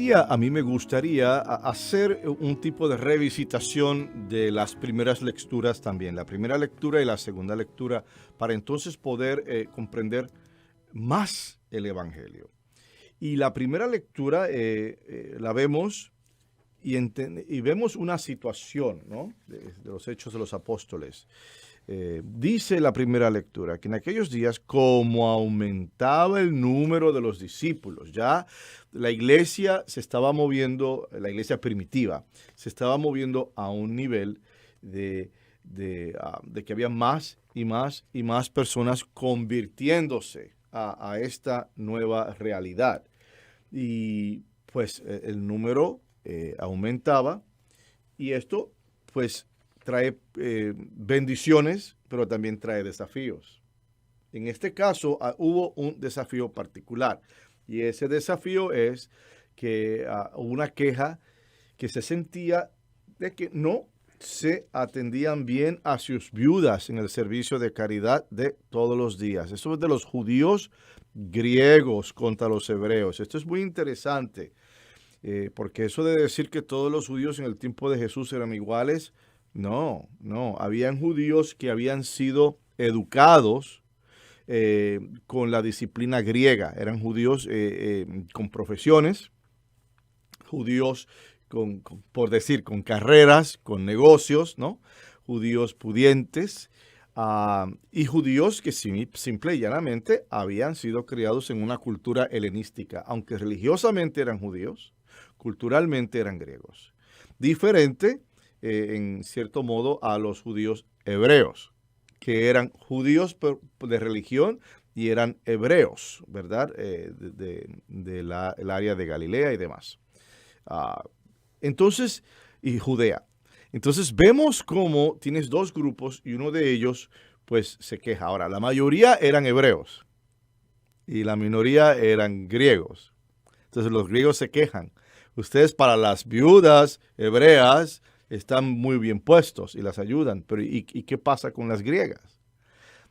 día a mí me gustaría hacer un tipo de revisitación de las primeras lecturas también, la primera lectura y la segunda lectura, para entonces poder comprender más el Evangelio. Y la primera lectura la vemos y vemos una situación, ¿no? de los Hechos de los Apóstoles. Dice la primera lectura que en aquellos días, como aumentaba el número de los discípulos, ya la iglesia se estaba moviendo, la iglesia primitiva, se estaba moviendo a un nivel de que había más y más y más personas convirtiéndose a esta nueva realidad. Y pues el número aumentaba, y esto pues trae bendiciones, pero también trae desafíos. En este caso hubo un desafío particular, y ese desafío es que hubo una queja que se sentía de que no se atendían bien a sus viudas en el servicio de caridad de todos los días. Eso es de los judíos griegos contra los hebreos. Esto es muy interesante, porque eso de decir que todos los judíos en el tiempo de Jesús eran iguales, no. Habían judíos que habían sido educados con la disciplina griega. Eran judíos con profesiones, judíos por decir, con carreras, con negocios, ¿no? Judíos pudientes, y judíos que simple y llanamente habían sido criados en una cultura helenística. Aunque religiosamente eran judíos, culturalmente eran griegos. Diferente, en cierto modo, a los judíos hebreos, que eran judíos de religión y eran hebreos, ¿verdad? El área de Galilea y demás. Entonces, y Judea. Entonces vemos cómo tienes dos grupos y uno de ellos pues se queja. Ahora, la mayoría eran hebreos y la minoría eran griegos. Entonces los griegos se quejan. Ustedes para las viudas hebreas están muy bien puestos y las ayudan, pero ¿y qué pasa con las griegas?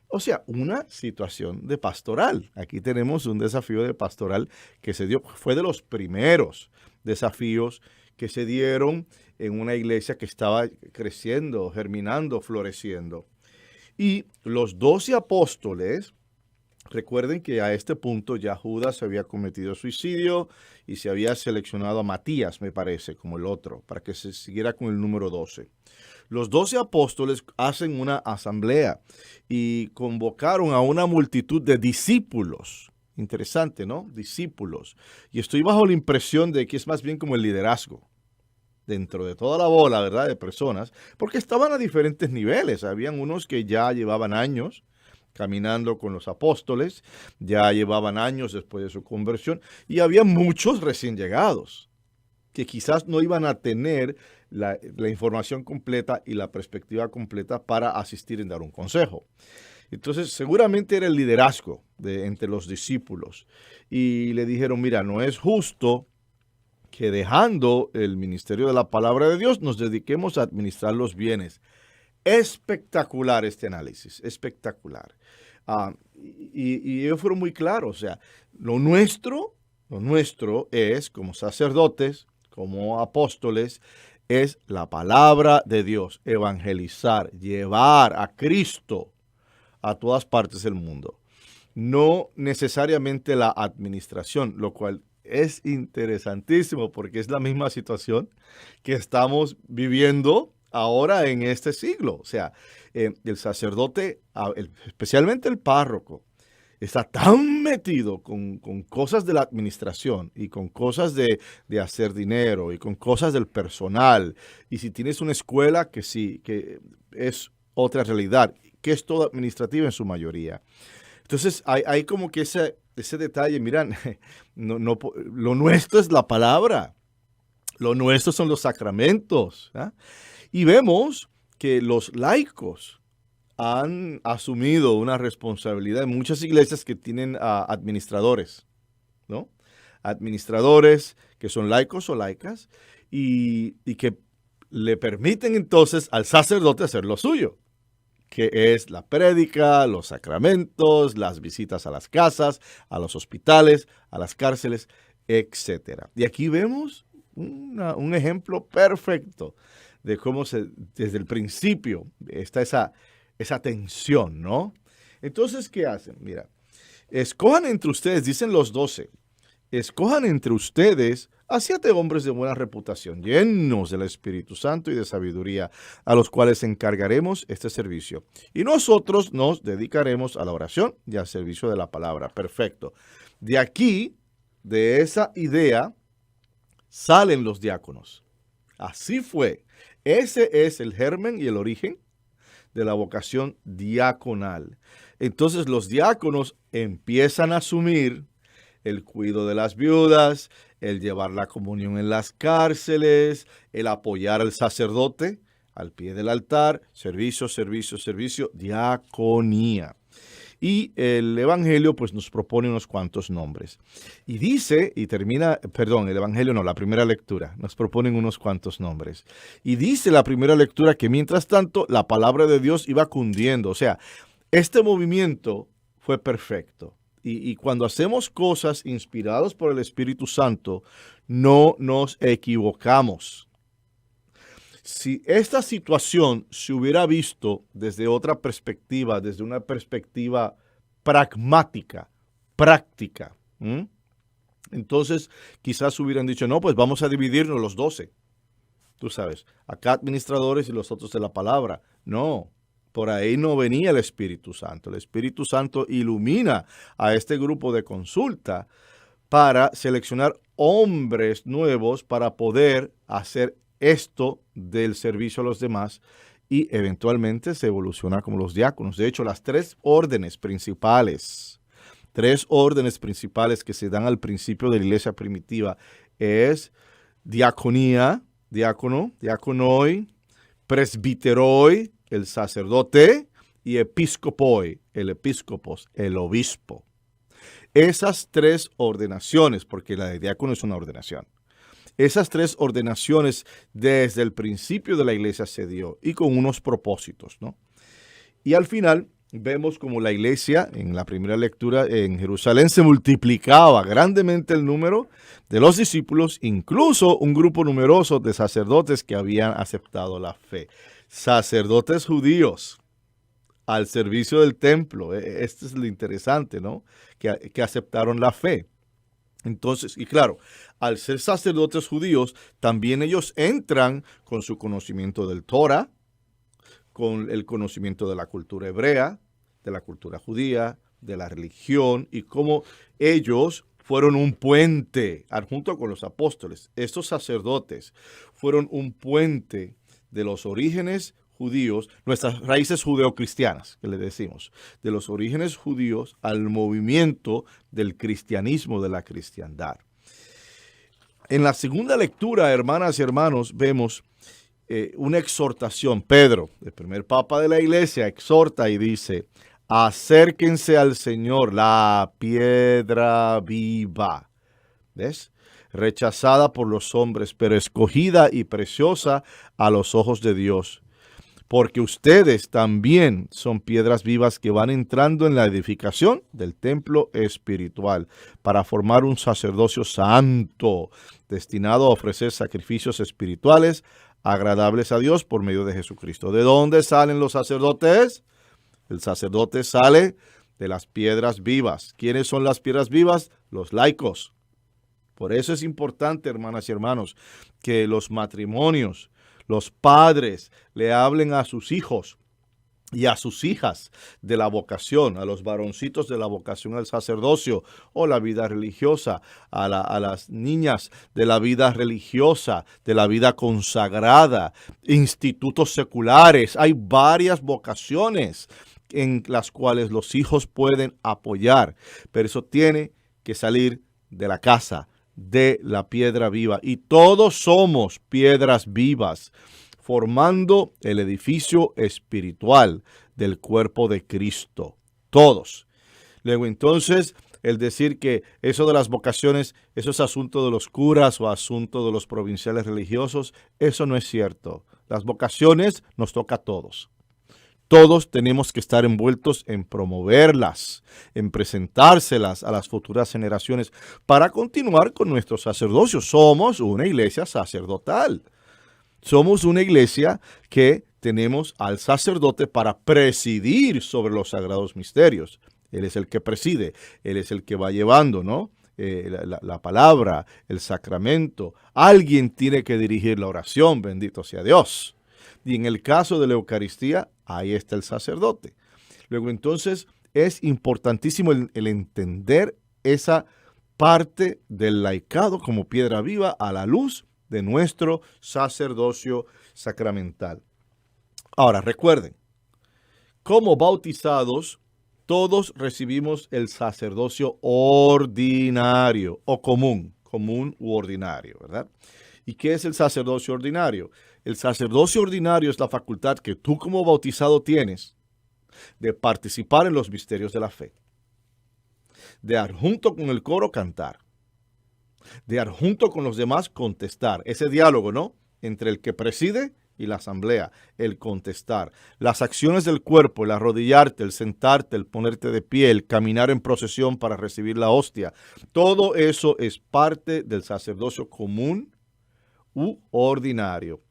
O sea, una situación de pastoral. Aquí tenemos un desafío de pastoral que se dio, fue de los primeros desafíos que se dieron en una iglesia que estaba creciendo, germinando, floreciendo. Y los 12 apóstoles, recuerden que a este punto ya Judas había cometido suicidio y se había seleccionado a Matías, me parece, como el otro, para que se siguiera con el número 12. Los 12 apóstoles hacen una asamblea y convocaron a una multitud de discípulos. Interesante, ¿no? Discípulos. Y estoy bajo la impresión de que es más bien como el liderazgo dentro de toda la bola, ¿verdad?, de personas, porque estaban a diferentes niveles. Habían unos que ya llevaban años caminando con los apóstoles, ya llevaban años después de su conversión, y había muchos recién llegados que quizás no iban a tener la información completa y la perspectiva completa para asistir en dar un consejo. Entonces, seguramente era el liderazgo entre los discípulos. Y le dijeron, mira, no es justo que dejando el ministerio de la palabra de Dios nos dediquemos a administrar los bienes. Espectacular este análisis, espectacular. Y ellos fueron muy claros. O sea, lo nuestro es, como sacerdotes, como apóstoles, es la palabra de Dios, evangelizar, llevar a Cristo a todas partes del mundo. No necesariamente la administración, lo cual es interesantísimo porque es la misma situación que estamos viviendo ahora en este siglo. O sea, el sacerdote, especialmente el párroco, está tan metido con cosas de la administración y con cosas de hacer dinero y con cosas del personal. Y si tienes una escuela, que sí, que es otra realidad, que es toda administrativa en su mayoría. Entonces, hay como que ese detalle, miran, lo nuestro es la palabra, lo nuestro son los sacramentos. Y vemos que los laicos han asumido una responsabilidad en muchas iglesias que tienen administradores, ¿no? Administradores que son laicos o laicas y que le permiten entonces al sacerdote hacer lo suyo, que es la prédica, los sacramentos, las visitas a las casas, a los hospitales, a las cárceles, etcétera. Y aquí vemos un ejemplo perfecto de cómo desde el principio está esa tensión, ¿no? Entonces, ¿qué hacen? Mira, escojan entre ustedes, dicen los 12, escojan entre ustedes a 7 hombres de buena reputación, llenos del Espíritu Santo y de sabiduría, a los cuales encargaremos este servicio. Y nosotros nos dedicaremos a la oración y al servicio de la palabra. Perfecto. De aquí, de esa idea, salen los diáconos. Así fue. Ese es el germen y el origen de la vocación diaconal. Entonces los diáconos empiezan a asumir el cuidado de las viudas, el llevar la comunión en las cárceles, el apoyar al sacerdote al pie del altar, servicio, servicio, servicio, diaconía. Y el Evangelio pues nos propone unos cuantos nombres. Y dice, y termina, perdón, el Evangelio no, la primera lectura, nos proponen unos cuantos nombres. Y dice la primera lectura que mientras tanto la palabra de Dios iba cundiendo. O sea, este movimiento fue perfecto. Y cuando hacemos cosas inspiradas por el Espíritu Santo, no nos equivocamos. Si esta situación se hubiera visto desde otra perspectiva, desde una perspectiva pragmática, práctica, entonces quizás hubieran dicho, no, pues vamos a dividirnos los 12. Tú sabes, acá administradores y los otros de la palabra. No, por ahí no venía el Espíritu Santo. El Espíritu Santo ilumina a este grupo de consulta para seleccionar hombres nuevos para poder hacer esto del servicio a los demás y eventualmente se evoluciona como los diáconos. De hecho, las 3 órdenes principales que se dan al principio de la iglesia primitiva es diaconía, diácono, diaconoi, presbiteroi, el sacerdote, y episcopoi, el episcopos, el obispo. Esas 3 ordenaciones, porque la de diácono es una ordenación, esas 3 ordenaciones desde el principio de la iglesia se dio y con unos propósitos, ¿no? Y al final vemos como la iglesia, en la primera lectura en Jerusalén, se multiplicaba grandemente el número de los discípulos, incluso un grupo numeroso de sacerdotes que habían aceptado la fe. Sacerdotes judíos al servicio del templo. Esto es lo interesante, ¿no? Que aceptaron la fe. Entonces, y claro, al ser sacerdotes judíos, también ellos entran con su conocimiento del Torah, con el conocimiento de la cultura hebrea, de la cultura judía, de la religión, y cómo ellos fueron un puente, junto con los apóstoles. Estos sacerdotes fueron un puente de los orígenes judíos, nuestras raíces judeocristianas, que le decimos, de los orígenes judíos al movimiento del cristianismo, de la cristiandad. En la segunda lectura, hermanas y hermanos, vemos una exhortación. Pedro, el primer papa de la iglesia, exhorta y dice, acérquense al Señor, la piedra viva. ¿Ves? Rechazada por los hombres, pero escogida y preciosa a los ojos de Dios. Porque ustedes también son piedras vivas que van entrando en la edificación del templo espiritual para formar un sacerdocio santo, destinado a ofrecer sacrificios espirituales agradables a Dios por medio de Jesucristo. ¿De dónde salen los sacerdotes? El sacerdote sale de las piedras vivas. ¿Quiénes son las piedras vivas? Los laicos. Por eso es importante, hermanas y hermanos, que los matrimonios, los padres le hablen a sus hijos y a sus hijas de la vocación, a los varoncitos de la vocación al sacerdocio o la vida religiosa, a las niñas de la vida religiosa, de la vida consagrada, institutos seculares. Hay varias vocaciones en las cuales los hijos pueden apoyar, pero eso tiene que salir de la casa, de la piedra viva. Y todos somos piedras vivas, formando el edificio espiritual del cuerpo de Cristo. Todos. Luego entonces, el decir que eso de las vocaciones, eso es asunto de los curas o asunto de los provinciales religiosos, eso no es cierto. Las vocaciones nos toca a todos. todos tenemos que estar envueltos en promoverlas, en presentárselas a las futuras generaciones para continuar con nuestro sacerdocio. Somos una iglesia sacerdotal. Somos una iglesia que tenemos al sacerdote para presidir sobre los sagrados misterios. Él es el que preside, él es el que va llevando, ¿no? La palabra, el sacramento. Alguien tiene que dirigir la oración, bendito sea Dios. Y en el caso de la Eucaristía, ahí está el sacerdote. Luego entonces es importantísimo el entender esa parte del laicado como piedra viva a la luz de nuestro sacerdocio sacramental. Ahora, recuerden, como bautizados, todos recibimos el sacerdocio ordinario o común u ordinario, ¿verdad? ¿Y qué es el sacerdocio ordinario? El sacerdocio ordinario es la facultad que tú como bautizado tienes de participar en los misterios de la fe, de junto con el coro cantar, de junto con los demás contestar. Ese diálogo, ¿no? Entre el que preside y la asamblea, el contestar. Las acciones del cuerpo, el arrodillarte, el sentarte, el ponerte de pie, el caminar en procesión para recibir la hostia. Todo eso es parte del sacerdocio común u ordinario.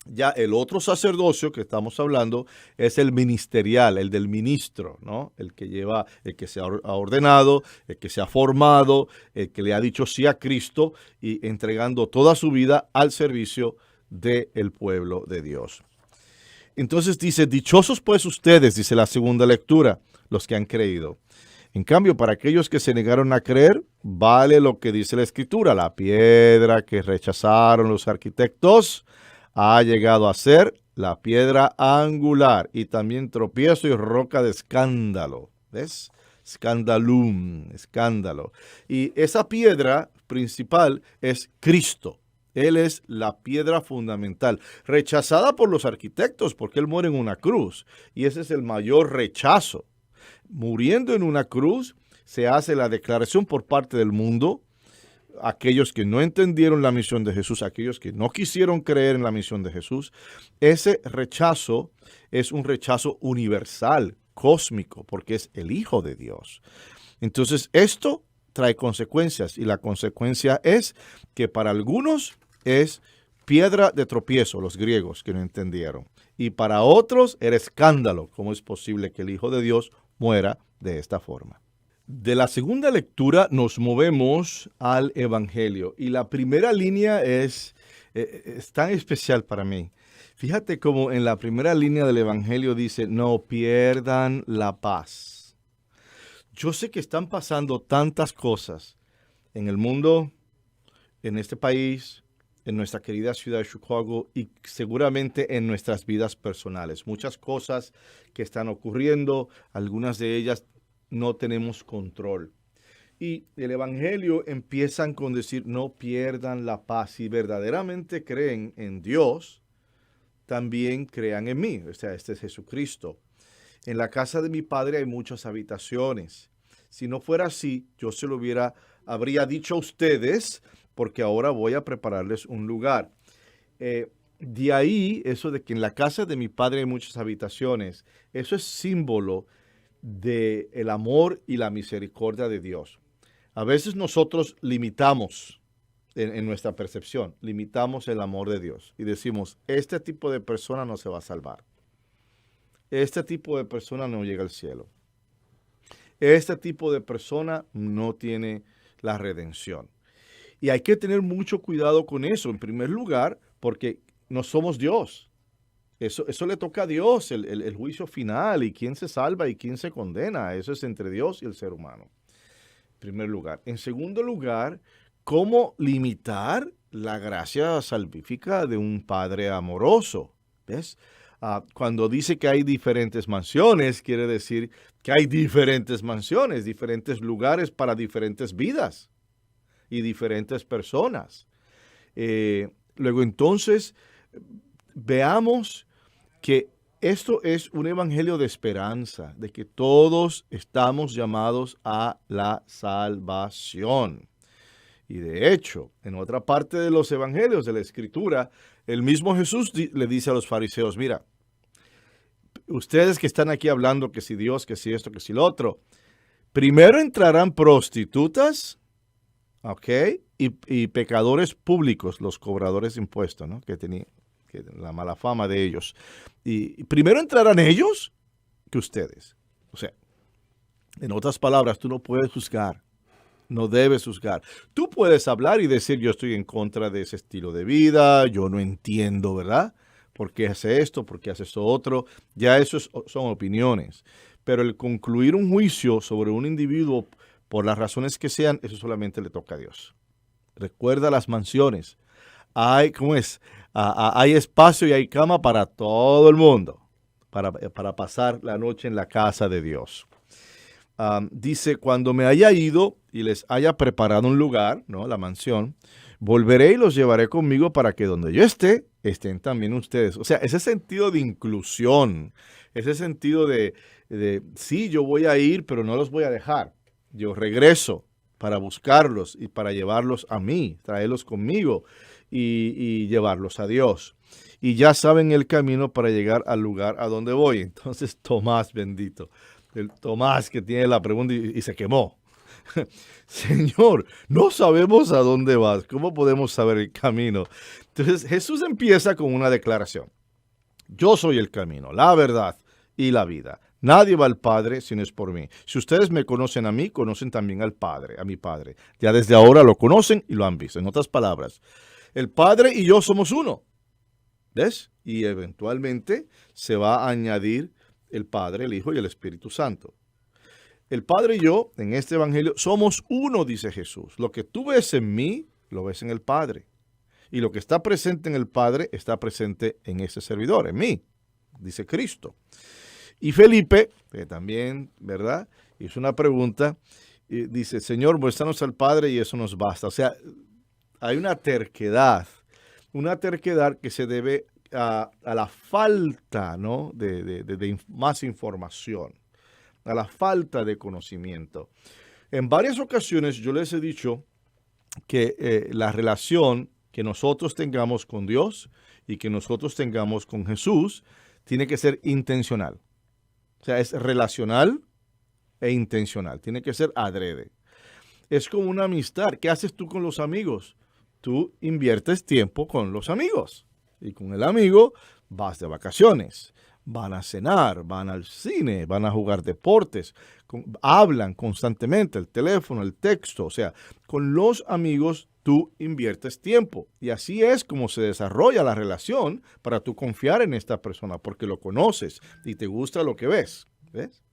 Ya el otro sacerdocio que estamos hablando es el ministerial, el del ministro, ¿no? El que lleva, el que se ha ordenado, el que se ha formado, el que le ha dicho sí a Cristo y entregando toda su vida al servicio del pueblo de Dios. Entonces dice, dichosos pues ustedes, dice la segunda lectura, los que han creído. En cambio, para aquellos que se negaron a creer, vale lo que dice la Escritura, la piedra que rechazaron los arquitectos ha llegado a ser la piedra angular y también tropiezo y roca de escándalo. ¿Ves? Scandalum, escándalo. Y esa piedra principal es Cristo. Él es la piedra fundamental, rechazada por los arquitectos porque Él muere en una cruz. Y ese es el mayor rechazo. Muriendo en una cruz, se hace la declaración por parte del mundo. Aquellos que no entendieron la misión de Jesús, aquellos que no quisieron creer en la misión de Jesús, ese rechazo es un rechazo universal, cósmico, porque es el Hijo de Dios. Entonces, esto trae consecuencias y la consecuencia es que para algunos es piedra de tropiezo, los griegos que no entendieron, y para otros era escándalo. ¿Cómo es posible que el Hijo de Dios muera de esta forma? De la segunda lectura nos movemos al Evangelio y la primera línea es tan especial para mí. Fíjate cómo en la primera línea del Evangelio dice, no pierdan la paz. Yo sé que están pasando tantas cosas en el mundo, en este país, en nuestra querida ciudad de Chicago y seguramente en nuestras vidas personales. Muchas cosas que están ocurriendo, algunas de ellas no tenemos control. Y el Evangelio empiezan con decir, no pierdan la paz. Si verdaderamente creen en Dios, también crean en mí. O sea, este es Jesucristo. En la casa de mi Padre hay muchas habitaciones. Si no fuera así, yo se lo habría dicho a ustedes, porque ahora voy a prepararles un lugar. De ahí, eso de que en la casa de mi Padre hay muchas habitaciones, eso es símbolo del amor y la misericordia de Dios. A veces nosotros limitamos en nuestra percepción, limitamos el amor de Dios y decimos, este tipo de persona no se va a salvar. Este tipo de persona no llega al cielo. Este tipo de persona no tiene la redención. Y hay que tener mucho cuidado con eso, en primer lugar, porque no somos Dios. Eso le toca a Dios, el juicio final, y quién se salva y quién se condena. Eso es entre Dios y el ser humano, en primer lugar. En segundo lugar, ¿cómo limitar la gracia salvífica de un Padre amoroso? ¿Ves? Cuando dice que hay diferentes mansiones, quiere decir que hay diferentes mansiones, diferentes lugares para diferentes vidas y diferentes personas. Luego entonces, veamos que esto es un evangelio de esperanza, de que todos estamos llamados a la salvación. Y de hecho, en otra parte de los evangelios de la Escritura, el mismo Jesús le dice a los fariseos, mira, ustedes que están aquí hablando que si Dios, que si esto, que si lo otro, primero entrarán prostitutas, ¿ok? Y pecadores públicos, los cobradores de impuestos, ¿no? Que tenían la mala fama de ellos. Y primero entrarán ellos que ustedes. O sea, en otras palabras, tú no puedes juzgar. No debes juzgar. Tú puedes hablar y decir, yo estoy en contra de ese estilo de vida, yo no entiendo, ¿verdad? ¿Por qué hace esto? ¿Por qué hace eso otro? Ya eso son opiniones. Pero el concluir un juicio sobre un individuo por las razones que sean, eso solamente le toca a Dios. Recuerda las mansiones. ¿Cómo es? Hay espacio y hay cama para todo el mundo, para pasar la noche en la casa de Dios. Dice, cuando me haya ido y les haya preparado un lugar, ¿no? La mansión, volveré y los llevaré conmigo para que donde yo esté, estén también ustedes. O sea, ese sentido de inclusión, ese sentido de sí, yo voy a ir, pero no los voy a dejar. Yo regreso para buscarlos y para llevarlos a mí, traerlos conmigo y llevarlos a Dios. Y ya saben el camino para llegar al lugar a donde voy. Entonces, Tomás, bendito. El Tomás que tiene la pregunta y se quemó. Señor, no sabemos a dónde vas. ¿Cómo podemos saber el camino? Entonces Jesús empieza con una declaración. Yo soy el camino, la verdad y la vida. Nadie va al Padre si no es por mí. Si ustedes me conocen a mí, conocen también al Padre, a mi Padre. Ya desde ahora lo conocen y lo han visto. En otras palabras, el Padre y yo somos uno. ¿Ves? Y eventualmente se va a añadir el Padre, el Hijo y el Espíritu Santo. El Padre y yo, en este Evangelio, somos uno, dice Jesús. Lo que tú ves en mí, lo ves en el Padre. Y lo que está presente en el Padre, está presente en ese servidor, en mí, dice Cristo. Y Felipe, que también, ¿verdad?, hizo una pregunta, y dice, Señor, muéstranos al Padre y eso nos basta. O sea, hay una terquedad que se debe a la falta, ¿no?, de más información, a la falta de conocimiento. En varias ocasiones yo les he dicho que la relación que nosotros tengamos con Dios y que nosotros tengamos con Jesús tiene que ser intencional. O sea, es relacional e intencional. Tiene que ser adrede. Es como una amistad. ¿Qué haces tú con los amigos? Tú inviertes tiempo con los amigos. Y con el amigo vas de vacaciones. Van a cenar, van al cine, van a jugar deportes, hablan constantemente, el teléfono, el texto. O sea, con los amigos tú inviertes tiempo. Y así es como se desarrolla la relación para tú confiar en esta persona, porque lo conoces y te gusta lo que ves. ¿Ves?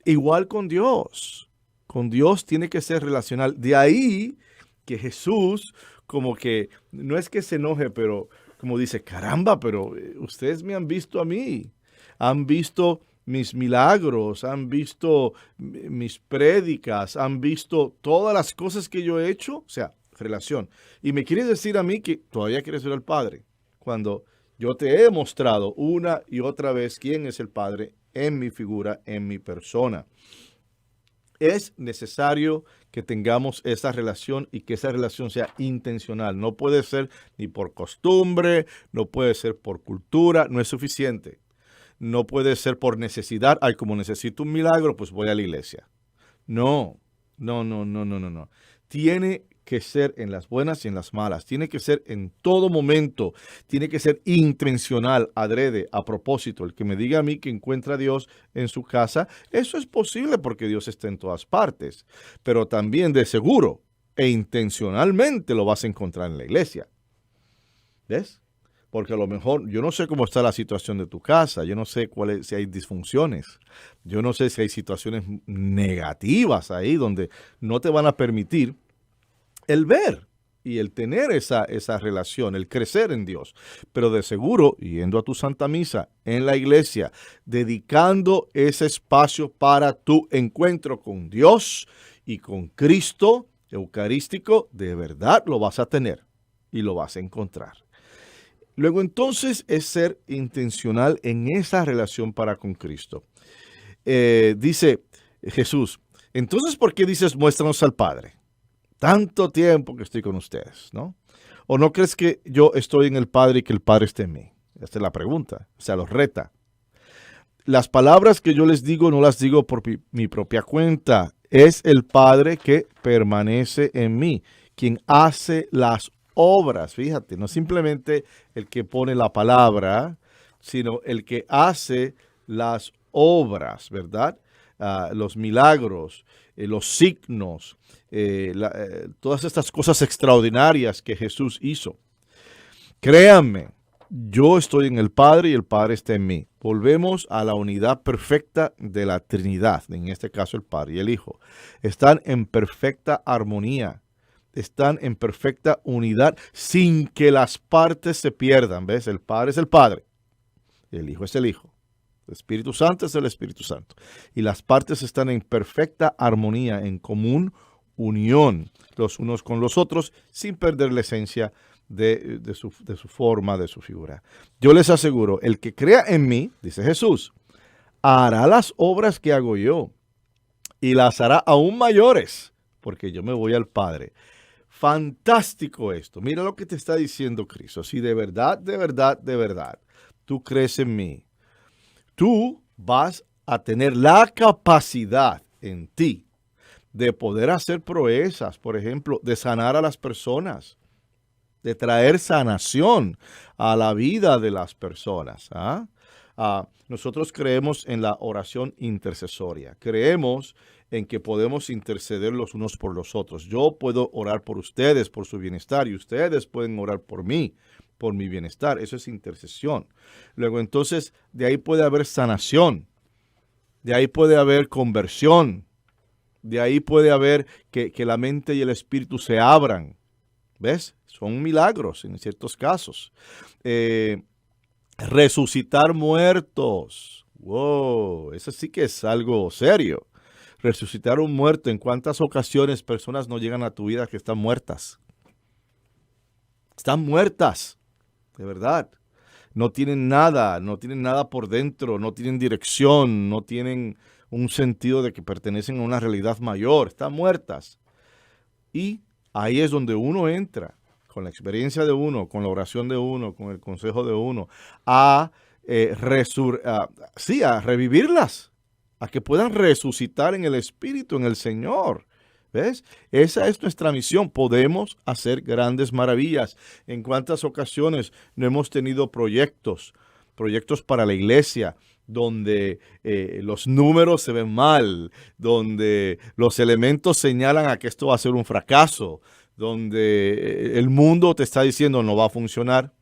Igual con Dios. Con Dios tiene que ser relacional. De ahí que Jesús como que, no es que se enoje, pero como dice, caramba, pero ustedes me han visto a mí, han visto mis milagros, han visto mis prédicas, han visto todas las cosas que yo he hecho, o sea, relación. Y me quieres decir a mí que todavía quieres ver al Padre, cuando yo te he mostrado una y otra vez quién es el Padre en mi figura, en mi persona. Es necesario que tengamos esa relación y que esa relación sea intencional. No puede ser ni por costumbre, no puede ser por cultura, no es suficiente. No puede ser por necesidad. Ay, como necesito un milagro, pues voy a la iglesia. No. Tiene que ser en las buenas y en las malas. Tiene que ser en todo momento. Tiene que ser intencional, adrede, a propósito. El que me diga a mí que encuentra a Dios en su casa, eso es posible porque Dios está en todas partes. Pero también de seguro e intencionalmente lo vas a encontrar en la iglesia. ¿Ves? Porque a lo mejor, yo no sé cómo está la situación de tu casa, yo no sé si hay disfunciones, yo no sé si hay situaciones negativas ahí donde no te van a permitir el ver y el tener esa relación, el crecer en Dios. Pero de seguro, yendo a tu Santa Misa en la iglesia, dedicando ese espacio para tu encuentro con Dios y con Cristo eucarístico, de verdad lo vas a tener y lo vas a encontrar. Luego entonces es ser intencional en esa relación para con Cristo. Dice Jesús, entonces ¿por qué dices muéstranos al Padre? Tanto tiempo que estoy con ustedes, ¿no? ¿O no crees que yo estoy en el Padre y que el Padre esté en mí? Esta es la pregunta, o sea, los reta. las palabras que yo les digo no las digo por mi propia cuenta. Es el Padre que permanece en mí, quien hace las obras. Fíjate, no simplemente el que pone la palabra, sino el que hace las obras, ¿verdad? Los milagros, los signos, todas estas cosas extraordinarias que Jesús hizo. Créanme, yo estoy en el Padre y el Padre está en mí. Volvemos a la unidad perfecta de la Trinidad, en este caso el Padre y el Hijo. Están en perfecta armonía, están en perfecta unidad sin que las partes se pierdan. ¿Ves? El Padre es el Padre, el Hijo es el Hijo. El Espíritu Santo es el Espíritu Santo. Y las partes están en perfecta armonía, en común unión, los unos con los otros, sin perder la esencia de su forma, de su figura. Yo les aseguro, el que crea en mí, dice Jesús, hará las obras que hago yo y las hará aún mayores, porque yo me voy al Padre. Fantástico esto. Mira lo que te está diciendo Cristo. Si de verdad, de verdad, de verdad, tú crees en mí, tú vas a tener la capacidad en ti de poder hacer proezas, por ejemplo, de sanar a las personas, de traer sanación a la vida de las personas. Nosotros creemos en la oración intercesoria. Creemos en que podemos interceder los unos por los otros. Yo puedo orar por ustedes, por su bienestar, y ustedes pueden orar por mí, por mi bienestar. Eso es intercesión. Luego, entonces, de ahí puede haber sanación. De ahí puede haber conversión. De ahí puede haber que la mente y el espíritu se abran. ¿Ves? Son milagros en ciertos casos. Resucitar muertos. Wow, eso sí que es algo serio. Resucitar un muerto. ¿En cuántas ocasiones personas no llegan a tu vida que están muertas? Están muertas, de verdad. No tienen nada por dentro, no tienen dirección, no tienen un sentido de que pertenecen a una realidad mayor. Están muertas. Y ahí es donde uno entra, con la experiencia de uno, con la oración de uno, con el consejo de uno, a revivirlas, a que puedan resucitar en el Espíritu, en el Señor. ¿Ves? Esa es nuestra misión. Podemos hacer grandes maravillas. ¿En cuántas ocasiones no hemos tenido proyectos para la iglesia, donde los números se ven mal, donde los elementos señalan a que esto va a ser un fracaso, donde el mundo te está diciendo no va a funcionar?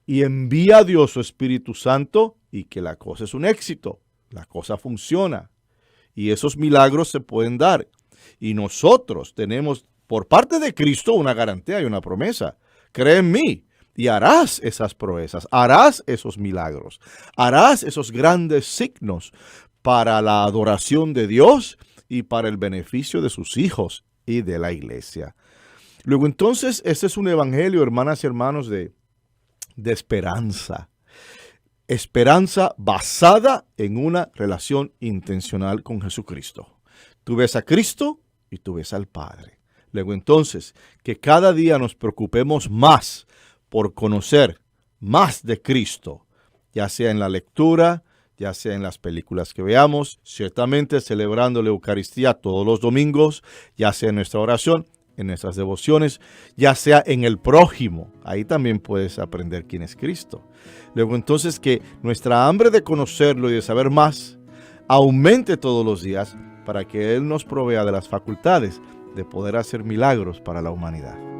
Y envía a Dios su Espíritu Santo y que la cosa es un éxito, la cosa funciona. Y esos milagros se pueden dar. Y nosotros tenemos por parte de Cristo una garantía y una promesa. Cree en mí. Y harás esas proezas, harás esos milagros, harás esos grandes signos para la adoración de Dios y para el beneficio de sus hijos y de la iglesia. Luego entonces, este es un evangelio, hermanas y hermanos, de esperanza. Esperanza basada en una relación intencional con Jesucristo. Tú ves a Cristo y tú ves al Padre. Luego entonces, que cada día nos preocupemos más por conocer más de Cristo, ya sea en la lectura, ya sea en las películas que veamos, ciertamente celebrando la Eucaristía todos los domingos, ya sea en nuestra oración, en nuestras devociones, ya sea en el prójimo. Ahí también puedes aprender quién es Cristo. Luego entonces que nuestra hambre de conocerlo y de saber más aumente todos los días para que Él nos provea de las facultades de poder hacer milagros para la humanidad.